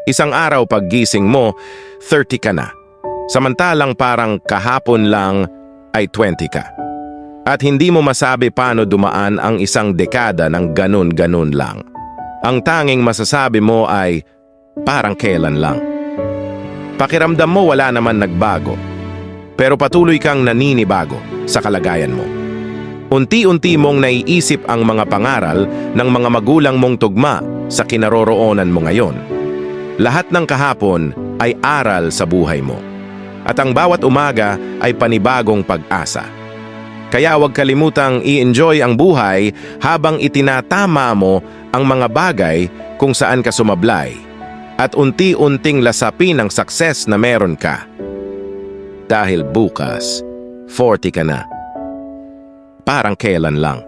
Isang araw paggising mo, 30 ka na. Samantalang parang kahapon lang ay 20 ka. At hindi mo masabi paano dumaan ang isang dekada ng ganun-ganun lang. Ang tanging masasabi mo ay parang kailan lang. Pakiramdam mo wala naman nagbago. Pero patuloy kang naninibago sa kalagayan mo. Unti-unti mong naiisip ang mga pangaral ng mga magulang mong tugma sa kinaroroonan mo ngayon. Lahat ng kahapon ay aral sa buhay mo. At ang bawat umaga ay panibagong pag-asa. Kaya huwag kalimutang i-enjoy ang buhay habang itinatama mo ang mga bagay kung saan ka sumablay. At unti-unting lasapin ang success na meron ka. Dahil bukas, 40 ka na. Parang kailan lang.